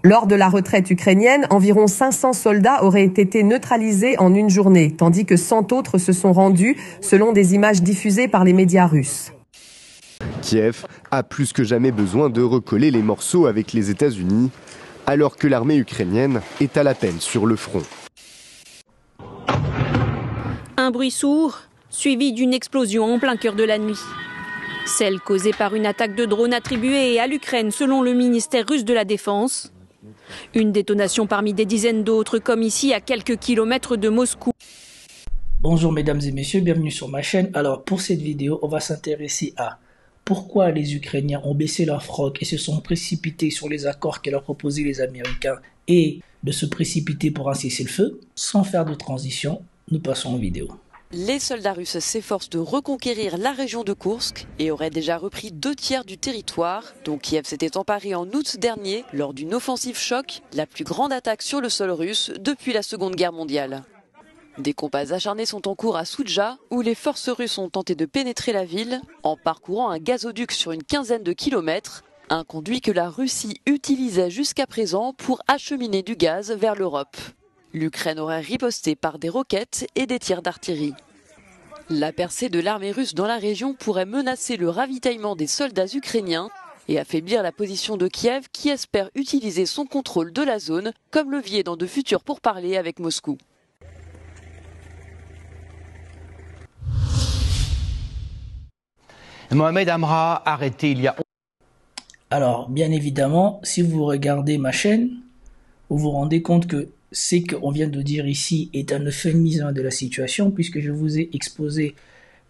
Lors de la retraite ukrainienne, environ 500 soldats auraient été neutralisés en une journée, tandis que 100 autres se sont rendus, selon des images diffusées par les médias russes. Kiev a plus que jamais besoin de recoller les morceaux avec les États-Unis, alors que l'armée ukrainienne est à la peine sur le front. Un bruit sourd, suivi d'une explosion en plein cœur de la nuit. Celle causée par une attaque de drone attribuée à l'Ukraine selon le ministère russe de la Défense. Une détonation parmi des dizaines d'autres, comme ici à quelques kilomètres de Moscou. Bonjour mesdames et messieurs, bienvenue sur ma chaîne. Alors pour cette vidéo, on va s'intéresser à pourquoi les Ukrainiens ont baissé leur froc et se sont précipités sur les accords que leur proposaient les Américains et de se précipiter pour un cessez-le-feu. Sans faire de transition, nous passons aux vidéos. Les soldats russes s'efforcent de reconquérir la région de Koursk et auraient déjà repris 2/3 du territoire dont Kiev s'était emparé en août dernier lors d'une offensive choc, la plus grande attaque sur le sol russe depuis la Seconde Guerre mondiale. Des combats acharnés sont en cours à Soudja où les forces russes ont tenté de pénétrer la ville en parcourant un gazoduc sur une quinzaine de kilomètres, un conduit que la Russie utilisait jusqu'à présent pour acheminer du gaz vers l'Europe. L'Ukraine aurait riposté par des roquettes et des tirs d'artillerie. La percée de l'armée russe dans la région pourrait menacer le ravitaillement des soldats ukrainiens et affaiblir la position de Kiev qui espère utiliser son contrôle de la zone comme levier dans de futurs pourparlers avec Moscou. Mohamed Amra, arrêté il y a... Alors, bien évidemment, si vous regardez ma chaîne, vous vous rendez compte que ce qu'on vient de dire ici est un euphémisme de la situation, puisque je vous ai exposé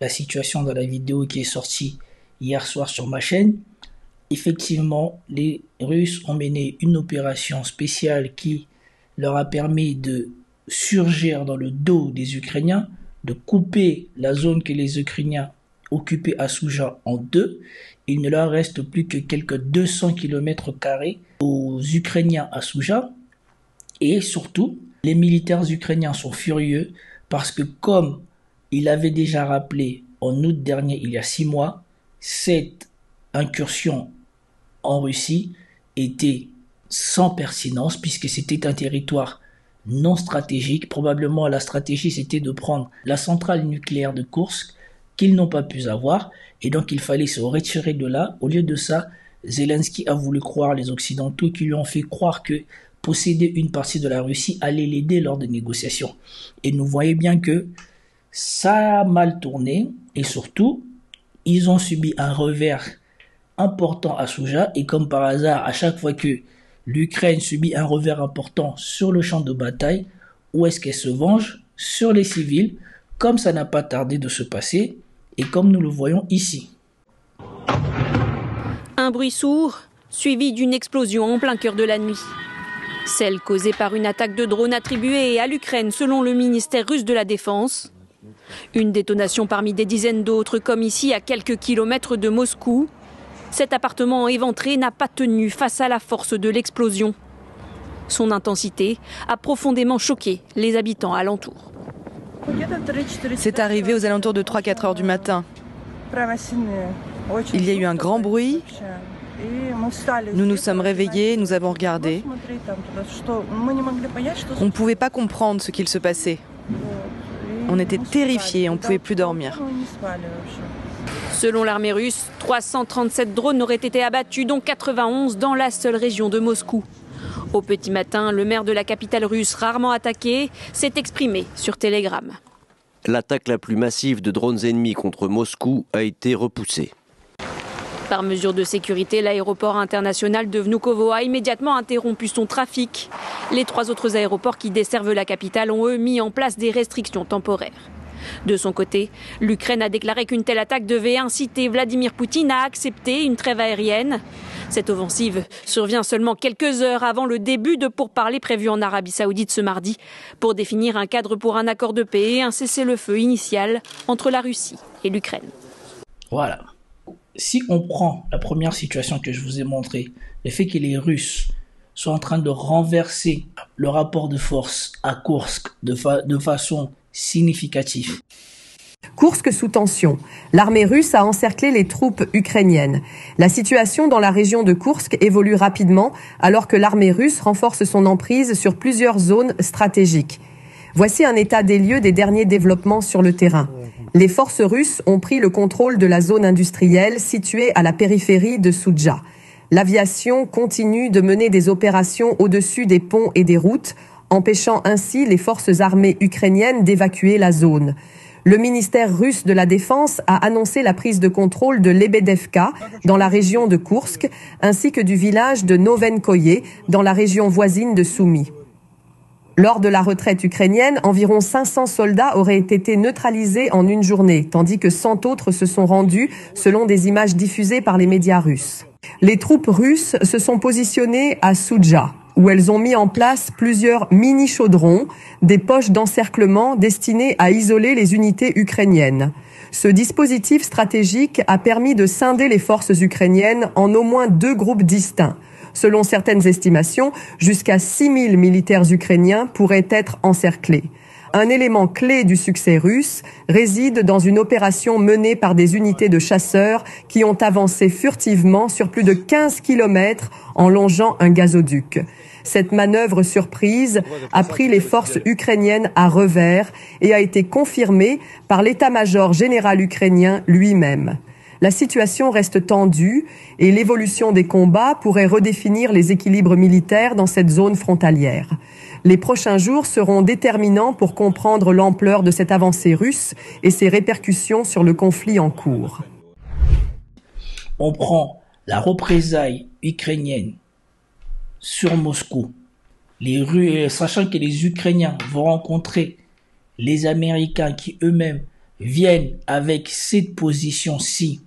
la situation dans la vidéo qui est sortie hier soir sur ma chaîne. Effectivement, les Russes ont mené une opération spéciale qui leur a permis de surgir dans le dos des Ukrainiens, de couper la zone que les Ukrainiens occupaient à Soudja en deux. Il ne leur reste plus que quelques 200 km² aux Ukrainiens à Soudja. Et surtout, les militaires ukrainiens sont furieux parce que, comme il avait déjà rappelé en août dernier, il y a 6 mois, cette incursion en Russie était sans pertinence puisque c'était un territoire non stratégique. Probablement la stratégie c'était de prendre la centrale nucléaire de Koursk qu'ils n'ont pas pu avoir et donc il fallait se retirer de là. Au lieu de ça, Zelensky a voulu croire les Occidentaux qui lui ont fait croire que posséder une partie de la Russie allait l'aider lors des négociations. Et nous voyons bien que ça a mal tourné et surtout, ils ont subi un revers important à Soudja et comme par hasard, à chaque fois que l'Ukraine subit un revers important sur le champ de bataille, où est-ce qu'elle se venge? Sur les civils, comme ça n'a pas tardé de se passer et comme nous le voyons ici. Un bruit sourd, suivi d'une explosion en plein cœur de la nuit. Celle causée par une attaque de drone attribuée à l'Ukraine selon le ministère russe de la Défense. Une détonation parmi des dizaines d'autres comme ici à quelques kilomètres de Moscou. Cet appartement éventré n'a pas tenu face à la force de l'explosion. Son intensité a profondément choqué les habitants alentours. C'est arrivé aux alentours de 3-4 heures du matin. Il y a eu un grand bruit. Nous nous sommes réveillés, nous avons regardé. On ne pouvait pas comprendre ce qu'il se passait. On était terrifiés, on ne pouvait plus dormir. Selon l'armée russe, 337 drones auraient été abattus, dont 91 dans la seule région de Moscou. Au petit matin, le maire de la capitale russe, rarement attaqué, s'est exprimé sur Telegram. L'attaque la plus massive de drones ennemis contre Moscou a été repoussée. Par mesure de sécurité, l'aéroport international de Vnukovo a immédiatement interrompu son trafic. Les 3 autres aéroports qui desservent la capitale ont eux mis en place des restrictions temporaires. De son côté, l'Ukraine a déclaré qu'une telle attaque devait inciter Vladimir Poutine à accepter une trêve aérienne. Cette offensive survient seulement quelques heures avant le début de pourparlers prévus en Arabie Saoudite ce mardi pour définir un cadre pour un accord de paix et un cessez-le-feu initial entre la Russie et l'Ukraine. Voilà. Si on prend la première situation que je vous ai montrée, le fait que les Russes soient en train de renverser le rapport de force à Koursk de façon significative, Koursk sous tension. L'armée russe a encerclé les troupes ukrainiennes. La situation dans la région de Koursk évolue rapidement alors que l'armée russe renforce son emprise sur plusieurs zones stratégiques. Voici un état des lieux des derniers développements sur le terrain. Les forces russes ont pris le contrôle de la zone industrielle située à la périphérie de Soudja. L'aviation continue de mener des opérations au-dessus des ponts et des routes, empêchant ainsi les forces armées ukrainiennes d'évacuer la zone. Le ministère russe de la Défense a annoncé la prise de contrôle de Lebedevka, dans la région de Koursk, ainsi que du village de Novenkoye, dans la région voisine de Soumy. Lors de la retraite ukrainienne, environ 500 soldats auraient été neutralisés en une journée, tandis que 100 autres se sont rendus, selon des images diffusées par les médias russes. Les troupes russes se sont positionnées à Soudja, où elles ont mis en place plusieurs mini-chaudrons, des poches d'encerclement destinées à isoler les unités ukrainiennes. Ce dispositif stratégique a permis de scinder les forces ukrainiennes en au moins 2 groupes distincts. Selon certaines estimations, jusqu'à 6000 militaires ukrainiens pourraient être encerclés. Un élément clé du succès russe réside dans une opération menée par des unités de chasseurs qui ont avancé furtivement sur plus de 15 kilomètres en longeant un gazoduc. Cette manœuvre surprise a pris les forces ukrainiennes à revers et a été confirmée par l'état-major général ukrainien lui-même. La situation reste tendue et l'évolution des combats pourrait redéfinir les équilibres militaires dans cette zone frontalière. Les prochains jours seront déterminants pour comprendre l'ampleur de cette avancée russe et ses répercussions sur le conflit en cours. On prend la représaille ukrainienne sur Moscou, sachant que les Ukrainiens vont rencontrer les Américains qui eux-mêmes viennent avec cette position-ci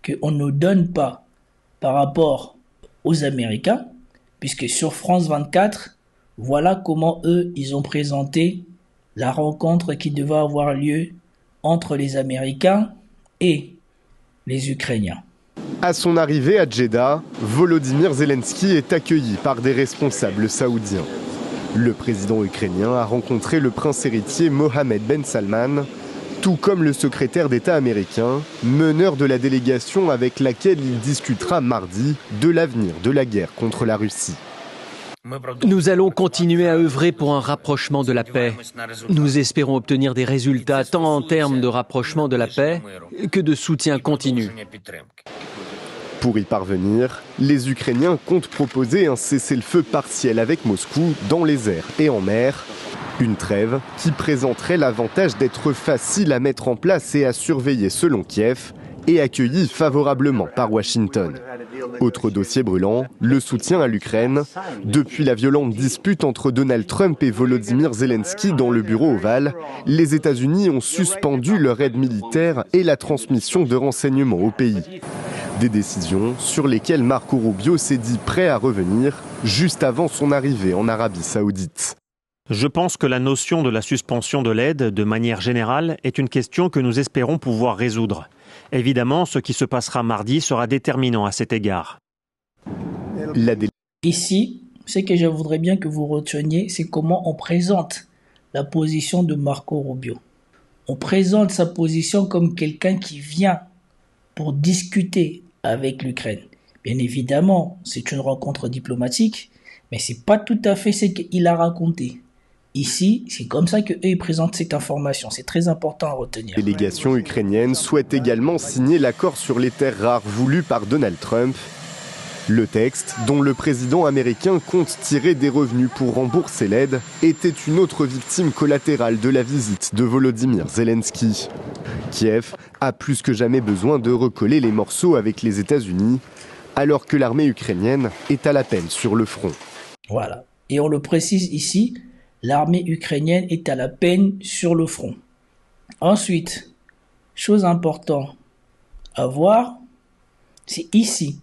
qu'on ne donne pas par rapport aux Américains, puisque sur France 24, voilà comment eux, ils ont présenté la rencontre qui devait avoir lieu entre les Américains et les Ukrainiens. À son arrivée à Djeddah, Volodymyr Zelensky est accueilli par des responsables saoudiens. Le président ukrainien a rencontré le prince héritier Mohammed Ben Salman, tout comme le secrétaire d'État américain, meneur de la délégation avec laquelle il discutera mardi de l'avenir de la guerre contre la Russie. Nous allons continuer à œuvrer pour un rapprochement de la paix. Nous espérons obtenir des résultats tant en termes de rapprochement de la paix que de soutien continu. Pour y parvenir, les Ukrainiens comptent proposer un cessez-le-feu partiel avec Moscou dans les airs et en mer. Une trêve qui présenterait l'avantage d'être facile à mettre en place et à surveiller selon Kiev et accueillie favorablement par Washington. Autre dossier brûlant, le soutien à l'Ukraine. Depuis la violente dispute entre Donald Trump et Volodymyr Zelensky dans le bureau ovale, les États-Unis ont suspendu leur aide militaire et la transmission de renseignements au pays. Des décisions sur lesquelles Marco Rubio s'est dit prêt à revenir juste avant son arrivée en Arabie Saoudite. Je pense que la notion de la suspension de l'aide, de manière générale, est une question que nous espérons pouvoir résoudre. Évidemment, ce qui se passera mardi sera déterminant à cet égard. Ici, ce que je voudrais bien que vous reteniez, c'est comment on présente la position de Marco Rubio. On présente sa position comme quelqu'un qui vient pour discuter avec l'Ukraine. Bien évidemment, c'est une rencontre diplomatique, mais c'est pas tout à fait ce qu'il a raconté. Ici, c'est comme ça qu'eux ils présentent cette information. C'est très important à retenir. La délégation ukrainienne souhaite également signer l'accord sur les terres rares voulu par Donald Trump. Le texte, dont le président américain compte tirer des revenus pour rembourser l'aide, était une autre victime collatérale de la visite de Volodymyr Zelensky. Kiev a plus que jamais besoin de recoller les morceaux avec les États-Unis, alors que l'armée ukrainienne est à la peine sur le front. Voilà. Et on le précise ici, l'armée ukrainienne est à la peine sur le front. Ensuite, chose importante à voir, c'est ici.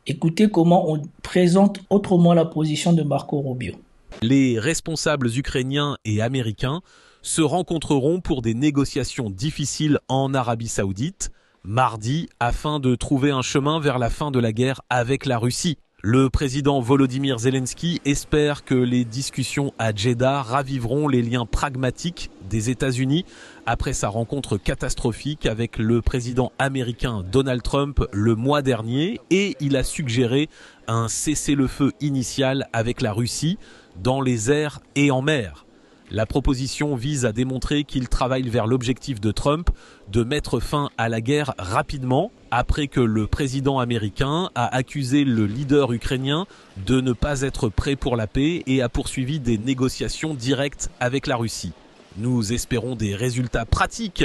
Écoutez comment on présente autrement la position de Marco Rubio. Les responsables ukrainiens et américains se rencontreront pour des négociations difficiles en Arabie Saoudite, mardi, afin de trouver un chemin vers la fin de la guerre avec la Russie. Le président Volodymyr Zelensky espère que les discussions à Jeddah raviveront les liens pragmatiques des États-Unis après sa rencontre catastrophique avec le président américain Donald Trump le mois dernier, et il a suggéré un cessez-le-feu initial avec la Russie dans les airs et en mer. La proposition vise à démontrer qu'il travaille vers l'objectif de Trump de mettre fin à la guerre rapidement, après que le président américain a accusé le leader ukrainien de ne pas être prêt pour la paix et a poursuivi des négociations directes avec la Russie. Nous espérons des résultats pratiques,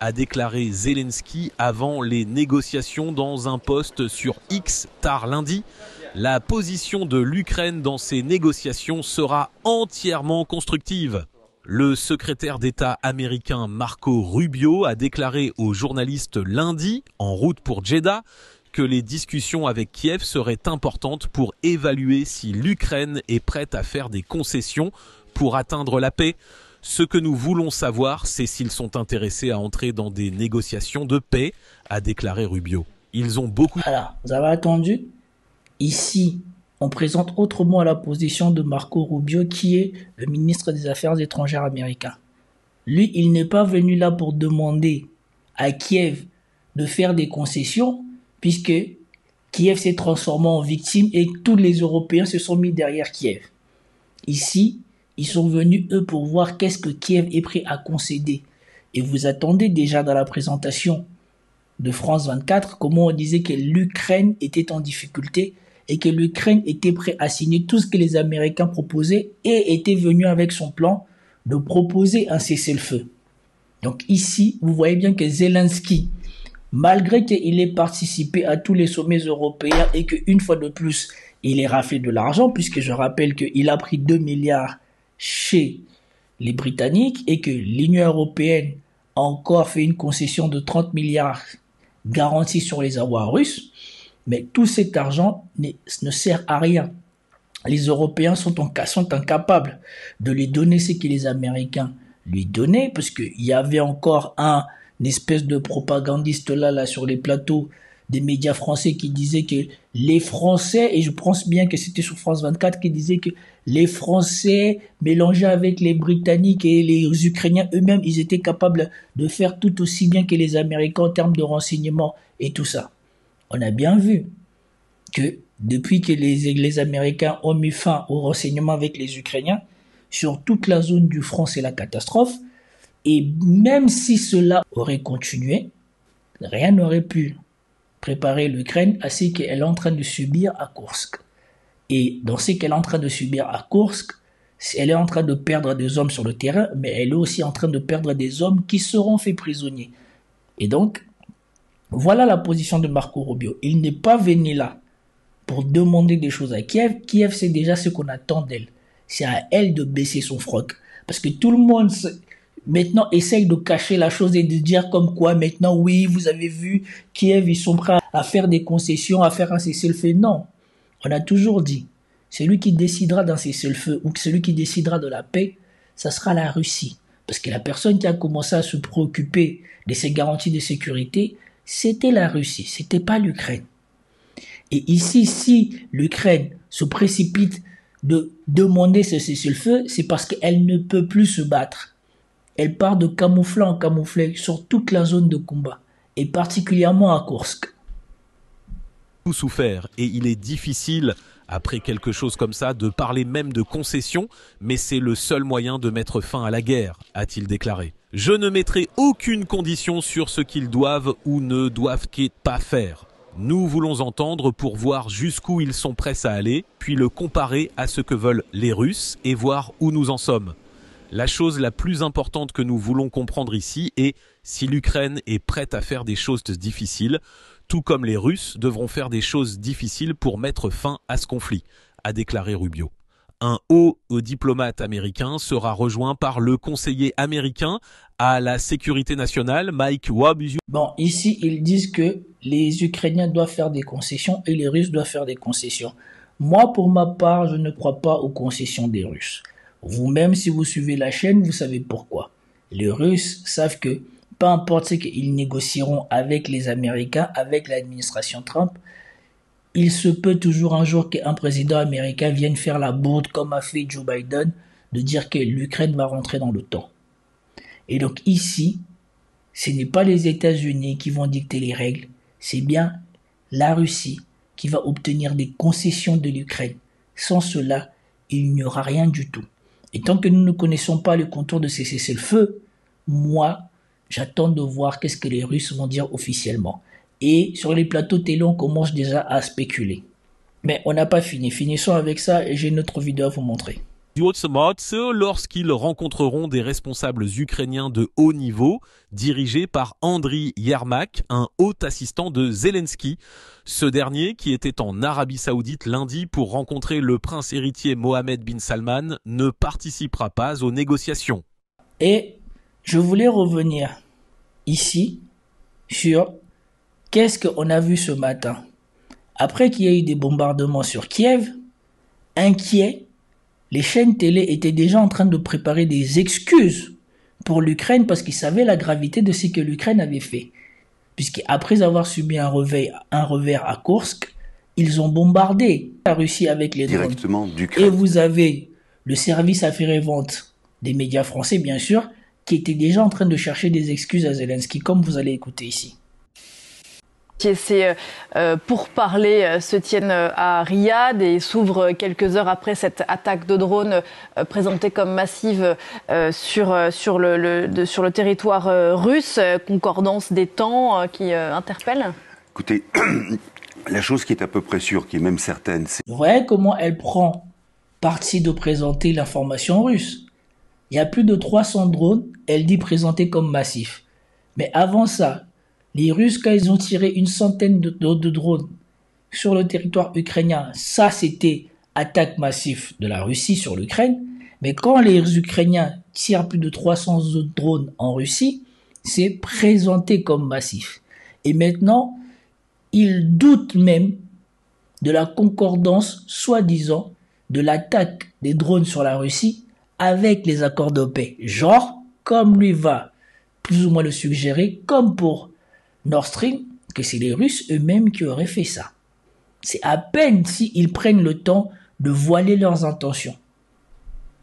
a déclaré Zelensky avant les négociations dans un post sur X tard lundi. La position de l'Ukraine dans ces négociations sera entièrement constructive. Le secrétaire d'État américain Marco Rubio a déclaré aux journalistes lundi, en route pour Jeddah, que les discussions avec Kiev seraient importantes pour évaluer si l'Ukraine est prête à faire des concessions pour atteindre la paix. Ce que nous voulons savoir, c'est s'ils sont intéressés à entrer dans des négociations de paix, a déclaré Rubio. Ils ont beaucoup... Alors, vous avez attendu ? Ici, on présente autrement la position de Marco Rubio, qui est le ministre des Affaires étrangères américain. Lui, il n'est pas venu là pour demander à Kiev de faire des concessions, puisque Kiev s'est transformé en victime et tous les Européens se sont mis derrière Kiev. Ici, ils sont venus, eux, pour voir qu'est-ce que Kiev est prêt à concéder. Et vous attendez déjà dans la présentation de France 24 comment on disait que l'Ukraine était en difficulté et que l'Ukraine était prête à signer tout ce que les Américains proposaient et était venu avec son plan de proposer un cessez-le-feu. Donc ici, vous voyez bien que Zelensky, malgré qu'il ait participé à tous les sommets européens et qu'une fois de plus, il ait raflé de l'argent, puisque je rappelle qu'il a pris 2 milliards chez les Britanniques et que l'Union européenne a encore fait une concession de 30 milliards garantie sur les avoirs russes, mais tout cet argent ne sert à rien. Les Européens sont incapables de lui donner ce que les Américains lui donnaient, parce qu'il y avait encore une espèce de propagandiste là sur les plateaux des médias français qui disait que les Français, et je pense bien que c'était sur France 24, qui disait que les Français mélangés avec les Britanniques et les Ukrainiens eux-mêmes, ils étaient capables de faire tout aussi bien que les Américains en termes de renseignement et tout ça. On a bien vu que depuis que les Américains ont mis fin au renseignement avec les Ukrainiens, sur toute la zone du front, c'est la catastrophe. Et même si cela aurait continué, rien n'aurait pu préparer l'Ukraine à ce qu'elle est en train de subir à Koursk. Et dans ce qu'elle est en train de subir à Koursk, elle est en train de perdre des hommes sur le terrain, mais elle est aussi en train de perdre des hommes qui seront faits prisonniers. Et donc, voilà la position de Marco Rubio. Il n'est pas venu là pour demander des choses à Kiev. Kiev, c'est déjà ce qu'on attend d'elle. C'est à elle de baisser son froc. Parce que tout le monde maintenant essaye de cacher la chose et de dire comme quoi maintenant, oui, vous avez vu, Kiev, ils sont prêts à faire des concessions, à faire un cessez-le-feu. Non, on a toujours dit, celui qui décidera d'un cessez-le-feu ou celui qui décidera de la paix, ça sera la Russie. Parce que la personne qui a commencé à se préoccuper de ces garanties de sécurité, c'était la Russie, c'était pas l'Ukraine. Et ici, si l'Ukraine se précipite de demander ce cessez-le-feu, c'est parce qu'elle ne peut plus se battre. Elle part de camouflet en camouflet sur toute la zone de combat, et particulièrement à Koursk. Tout souffert, et il est difficile, après quelque chose comme ça, de parler même de concession, mais c'est le seul moyen de mettre fin à la guerre, a-t-il déclaré. Je ne mettrai aucune condition sur ce qu'ils doivent ou ne doivent pas faire. Nous voulons entendre pour voir jusqu'où ils sont prêts à aller, puis le comparer à ce que veulent les Russes et voir où nous en sommes. La chose la plus importante que nous voulons comprendre ici est si l'Ukraine est prête à faire des choses difficiles, tout comme les Russes devront faire des choses difficiles pour mettre fin à ce conflit, a déclaré Rubio. Un haut diplomate américain sera rejoint par le conseiller américain à la sécurité nationale, Mike Wabuzu. Bon, ici, ils disent que les Ukrainiens doivent faire des concessions et les Russes doivent faire des concessions. Moi, pour ma part, je ne crois pas aux concessions des Russes. Vous-même, si vous suivez la chaîne, vous savez pourquoi. Les Russes savent que, peu importe ce qu'ils négocieront avec les Américains, avec l'administration Trump, il se peut toujours un jour qu'un président américain vienne faire la bourde comme a fait Joe Biden, de dire que l'Ukraine va rentrer dans l'OTAN. Et donc ici, ce n'est pas les États-Unis qui vont dicter les règles, c'est bien la Russie qui va obtenir des concessions de l'Ukraine. Sans cela, il n'y aura rien du tout. Et tant que nous ne connaissons pas le contour de ces cessez-le-feu, moi, j'attends de voir qu'est-ce que les Russes vont dire officiellement. Et sur les plateaux télé, on commence déjà à spéculer. Mais on n'a pas fini. Finissons avec ça et j'ai une autre vidéo à vous montrer. Lorsqu'ils rencontreront des responsables ukrainiens de haut niveau, dirigés par Andriy Yermak, un haut assistant de Zelensky. Ce dernier, qui était en Arabie Saoudite lundi pour rencontrer le prince héritier Mohammed bin Salman, ne participera pas aux négociations. Et je voulais revenir ici sur qu'est-ce qu'on a vu ce matin. Après qu'il y ait eu des bombardements sur Kiev, inquiets, les chaînes télé étaient déjà en train de préparer des excuses pour l'Ukraine parce qu'ils savaient la gravité de ce que l'Ukraine avait fait. Puisqu'après avoir subi un revers à Kursk, ils ont bombardé la Russie avec les drones. Directement d'Ukraine. Et vous avez le service affaires et ventes des médias français, bien sûr, qui était déjà en train de chercher des excuses à Zelensky, comme vous allez écouter ici. Ces pourparlers se tiennent à Riyad et s'ouvrent quelques heures après cette attaque de drone présentée comme massive sur le territoire russe. Concordance des temps qui interpelle. Écoutez, la chose qui est à peu près sûre, qui est même certaine, c'est... Vous voyez comment elle prend parti de présenter l'information russe. Il y a plus de 300 drones, elle dit présenter comme massifs. Mais avant ça, les Russes, quand ils ont tiré une centaine de drones sur le territoire ukrainien, ça c'était attaque massive de la Russie sur l'Ukraine. Mais quand les Ukrainiens tirent plus de 300 drones en Russie, c'est présenté comme massif. Et maintenant, ils doutent même de la concordance, soi-disant, de l'attaque des drones sur la Russie avec les accords de paix. Genre, comme lui va plus ou moins le suggérer, comme pour Nord Stream, que c'est les Russes eux-mêmes qui auraient fait ça. C'est à peine s'ils prennent le temps de voiler leurs intentions.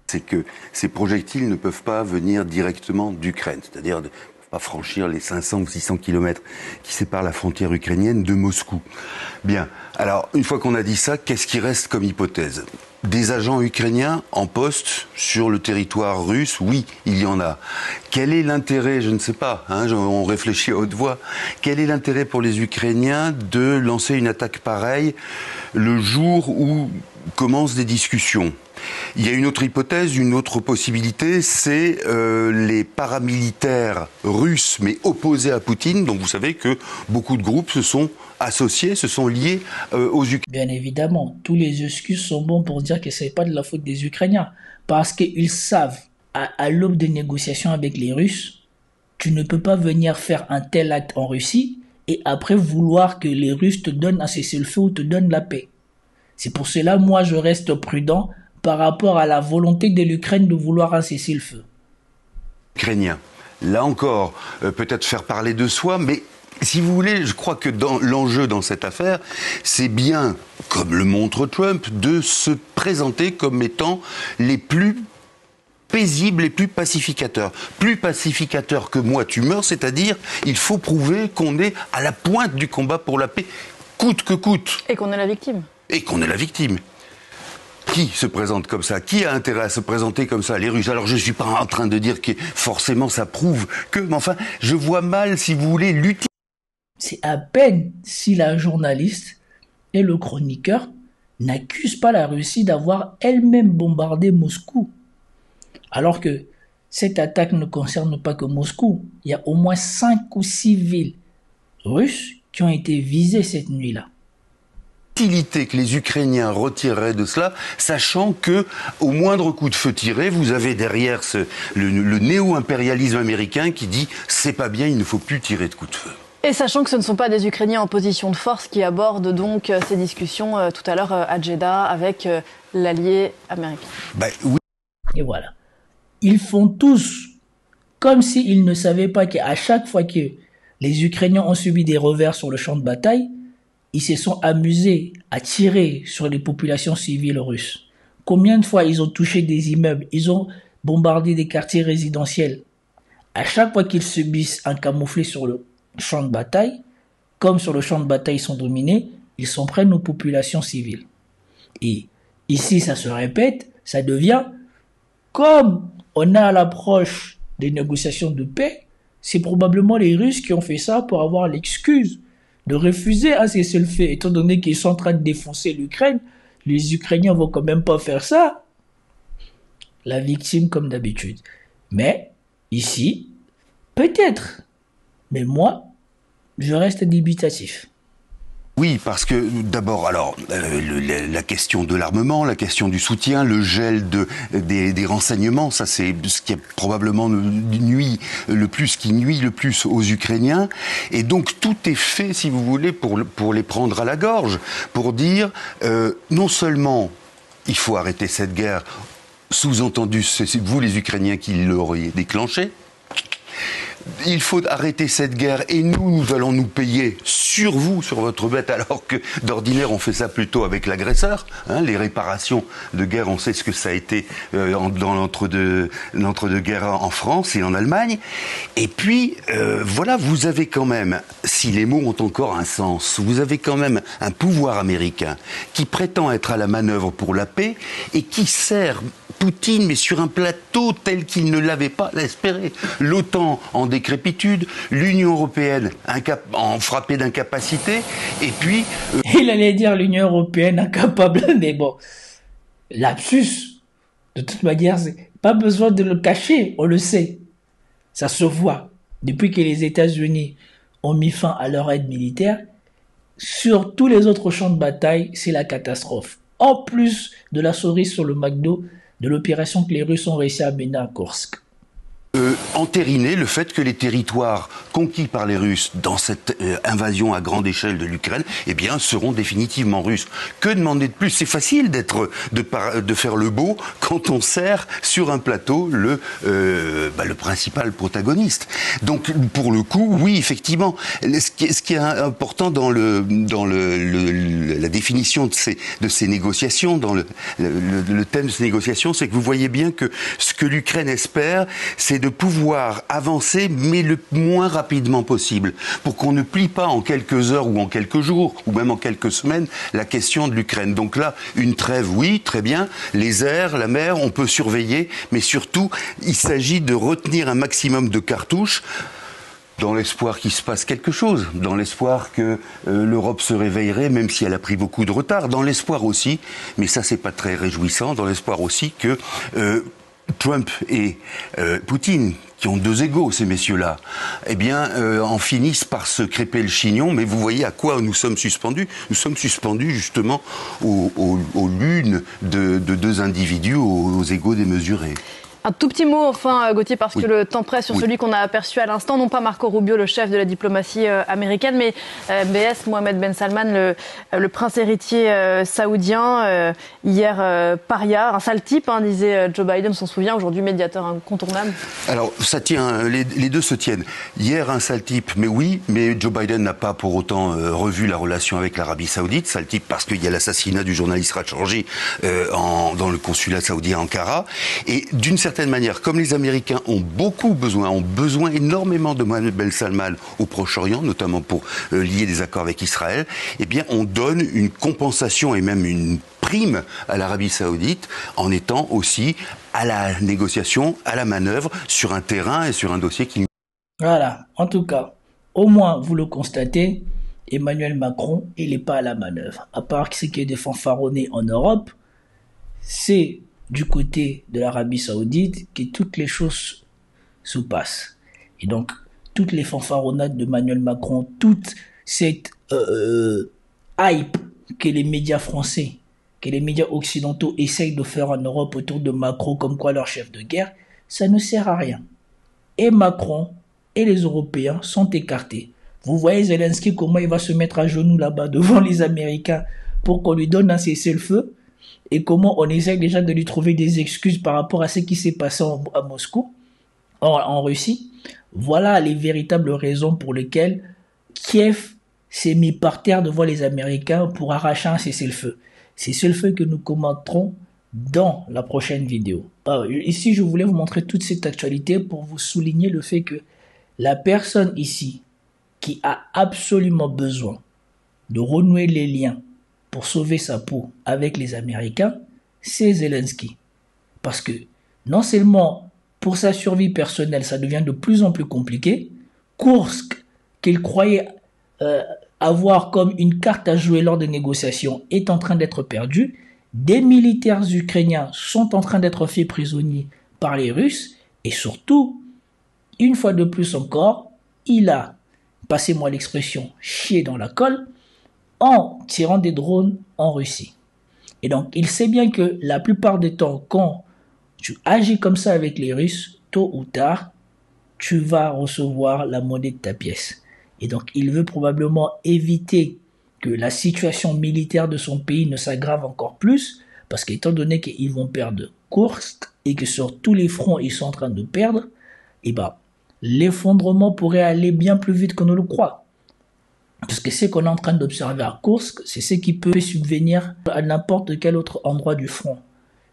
C'est que ces projectiles ne peuvent pas venir directement d'Ukraine, c'est-à-dire ne peuvent pas franchir les 500 ou 600 kilomètres qui séparent la frontière ukrainienne de Moscou. Bien, alors une fois qu'on a dit ça, qu'est-ce qui reste comme hypothèse ? Des agents ukrainiens en poste sur le territoire russe, oui, il y en a. Quel est l'intérêt, je ne sais pas, on réfléchit à haute voix, quel est l'intérêt pour les Ukrainiens de lancer une attaque pareille le jour où commencent des discussions ? Il y a une autre hypothèse, une autre possibilité, c'est les paramilitaires russes, mais opposés à Poutine. Donc vous savez que beaucoup de groupes se sont associés, se sont liés aux Ukrainiens. Bien évidemment, tous les excuses sont bons pour dire que ce n'est pas de la faute des Ukrainiens. Parce qu'ils savent, à l'aube des négociations avec les Russes, tu ne peux pas venir faire un tel acte en Russie et après vouloir que les Russes te donnent un cessez-le-feu ou te donnent la paix. C'est pour cela, moi, je reste prudent par rapport à la volonté de l'Ukraine de vouloir un cessez-le-feu. Ukrainien. Là encore, peut-être faire parler de soi, mais si vous voulez, je crois que l'enjeu dans cette affaire, c'est bien, comme le montre Trump, de se présenter comme étant les plus paisibles, les plus pacificateurs. Plus pacificateurs que moi, tu meurs, c'est-à-dire, il faut prouver qu'on est à la pointe du combat pour la paix, coûte que coûte. Et qu'on est la victime. Et qu'on est la victime. Qui se présente comme ça ? Qui a intérêt à se présenter comme ça ? Les Russes. Alors je ne suis pas en train de dire que forcément ça prouve que... Mais enfin, je vois mal, si vous voulez, l'utilité. C'est à peine si la journaliste et le chroniqueur n'accusent pas la Russie d'avoir elle-même bombardé Moscou. Alors que cette attaque ne concerne pas que Moscou. Il y a au moins 5 ou 6 villes russes qui ont été visées cette nuit-là. Que les Ukrainiens retireraient de cela, sachant que au moindre coup de feu tiré, vous avez derrière le néo-impérialisme américain qui dit c'est pas bien, il ne faut plus tirer de coups de feu. Et sachant que ce ne sont pas des Ukrainiens en position de force qui abordent donc ces discussions tout à l'heure à Jeddah avec l'allié américain. Oui. Et voilà. Ils font tous comme s'ils ne savaient pas qu'à chaque fois que les Ukrainiens ont subi des revers sur le champ de bataille, ils se sont amusés à tirer sur les populations civiles russes. Combien de fois ils ont touché des immeubles, ils ont bombardé des quartiers résidentiels. À chaque fois qu'ils subissent un camouflet sur le champ de bataille, comme sur le champ de bataille ils sont dominés, ils s'en prennent aux populations civiles. Et ici, ça se répète, ça devient, comme on est à l'approche des négociations de paix, c'est probablement les Russes qui ont fait ça pour avoir l'excuse de refuser un cessez-le-feu, étant donné qu'ils sont en train de défoncer l'Ukraine. Les Ukrainiens vont quand même pas faire ça. La victime comme d'habitude. Mais, ici, peut-être. Mais moi, je reste dubitatif. Oui, parce que d'abord, alors la question de l'armement, la question du soutien, le gel des renseignements, ça c'est ce qui probablement nuit le plus aux Ukrainiens. Et donc tout est fait, si vous voulez, pour les prendre à la gorge, pour dire non seulement il faut arrêter cette guerre, sous-entendu c'est vous les Ukrainiens qui l'auriez déclenchée. Il faut arrêter cette guerre et nous allons nous payer sur vous, sur votre bête, alors que d'ordinaire on fait ça plutôt avec l'agresseur. Les réparations de guerre, on sait ce que ça a été dans l'entre-deux-guerres en France et en Allemagne. Et puis, voilà, vous avez quand même, si les mots ont encore un sens, vous avez quand même un pouvoir américain qui prétend être à la manœuvre pour la paix et qui sert Poutine, mais sur un plateau tel qu'il ne l'avait pas espéré. L'OTAN en décrépitude, l'Union européenne en frappée d'incapacité, et puis... Il allait dire l'Union européenne incapable, mais bon, lapsus, de toute manière, c'est pas besoin de le cacher, on le sait. Ça se voit. Depuis que les États-Unis ont mis fin à leur aide militaire, sur tous les autres champs de bataille, c'est la catastrophe. En plus de la cerise sur le McDo, de l'opération que les Russes ont réussi à mener à Kursk. Entériner le fait que les territoires conquis par les Russes dans cette invasion à grande échelle de l'Ukraine, eh bien, seront définitivement russes. Que demander de plus? C'est facile de faire le beau quand on sert sur un plateau le principal protagoniste. Donc, pour le coup, oui, effectivement, ce qui est important dans la définition de ces négociations, dans le thème de ces négociations, c'est que vous voyez bien que ce que l'Ukraine espère, c'est de pouvoir avancer, mais le moins rapidement possible, pour qu'on ne plie pas en quelques heures ou en quelques jours, ou même en quelques semaines, la question de l'Ukraine. Donc là, une trêve, oui, très bien, les airs, la mer, on peut surveiller, mais surtout, il s'agit de retenir un maximum de cartouches, dans l'espoir qu'il se passe quelque chose, dans l'espoir que l'Europe se réveillerait, même si elle a pris beaucoup de retard, dans l'espoir aussi, mais ça c'est pas très réjouissant, dans l'espoir aussi que Trump et Poutine, qui ont deux égos, ces messieurs-là, eh bien, en finissent par se crêper le chignon. Mais vous voyez à quoi nous sommes suspendus? Nous sommes suspendus, justement, aux lunes de deux individus, aux égos démesurés. Un tout petit mot enfin, Gauthier, parce que le temps presse sur celui qu'on a aperçu à l'instant, non pas Marco Rubio, le chef de la diplomatie américaine, mais BS Mohammed Ben Salman, le prince héritier saoudien, hier paria, un sale type, disait Joe Biden, on s'en souvient, aujourd'hui médiateur incontournable. Alors, ça tient, les deux se tiennent. Hier, un sale type, mais oui, mais Joe Biden n'a pas pour autant revu la relation avec l'Arabie Saoudite, sale type parce qu'il y a l'assassinat du journaliste Khashoggi dans le consulat saoudien à Ankara, et d'une certaine manière, comme les Américains ont besoin énormément de Mohammed Ben Salman au Proche-Orient, notamment pour lier des accords avec Israël, eh bien, on donne une compensation et même une prime à l'Arabie Saoudite en étant aussi à la négociation, à la manœuvre sur un terrain et sur un dossier qui... Voilà, en tout cas, au moins vous le constatez, Emmanuel Macron, il n'est pas à la manœuvre. À part ce qui est des fanfaronnés en Europe, c'est du côté de l'Arabie Saoudite que toutes les choses se passent. Et donc, toutes les fanfaronnades de Emmanuel Macron, toute cette hype que les médias français, que les médias occidentaux essayent de faire en Europe autour de Macron comme quoi leur chef de guerre, ça ne sert à rien. Et Macron et les Européens sont écartés. Vous voyez Zelensky, comment il va se mettre à genoux là-bas devant les Américains pour qu'on lui donne un cessez-le-feu, et comment on essaie déjà de lui trouver des excuses par rapport à ce qui s'est passé à Moscou, en Russie. Voilà les véritables raisons pour lesquelles Kiev s'est mis par terre devant les Américains pour arracher un cessez-le-feu. C'est ce feu que nous commenterons dans la prochaine vidéo. Ici, je voulais vous montrer toute cette actualité pour vous souligner le fait que la personne ici qui a absolument besoin de renouer les liens pour sauver sa peau avec les Américains, c'est Zelensky. Parce que non seulement pour sa survie personnelle, ça devient de plus en plus compliqué, Koursk, qu'il croyait avoir comme une carte à jouer lors des négociations, est en train d'être perdu. Des militaires ukrainiens sont en train d'être faits prisonniers par les Russes. Et surtout, une fois de plus encore, il a, passez-moi l'expression, chié dans la colle en tirant des drones en Russie. Et donc, il sait bien que la plupart des temps, quand tu agis comme ça avec les Russes, tôt ou tard, tu vas recevoir la monnaie de ta pièce. Et donc, il veut probablement éviter que la situation militaire de son pays ne s'aggrave encore plus, parce qu'étant donné qu'ils vont perdre Koursk et que sur tous les fronts, ils sont en train de perdre, eh ben, l'effondrement pourrait aller bien plus vite qu'on ne le croit. Parce que ce qu'on est en train d'observer à Koursk, c'est ce qui peut subvenir à n'importe quel autre endroit du front.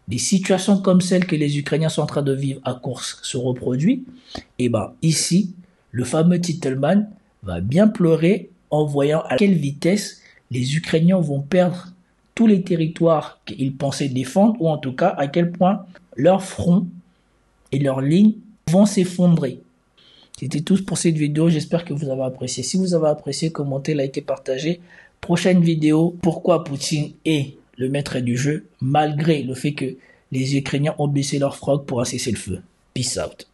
Des situations comme celles que les Ukrainiens sont en train de vivre à Koursk se reproduisent, et ben ici, le fameux Titelman va bien pleurer en voyant à quelle vitesse les Ukrainiens vont perdre tous les territoires qu'ils pensaient défendre, ou en tout cas à quel point leurs fronts et leurs lignes vont s'effondrer. C'était tout pour cette vidéo, j'espère que vous avez apprécié. Si vous avez apprécié, commentez, likez, partagez. Prochaine vidéo, pourquoi Poutine est le maître du jeu, malgré le fait que les Ukrainiens ont baissé leur froc pour un cessez-le-feu. Peace out.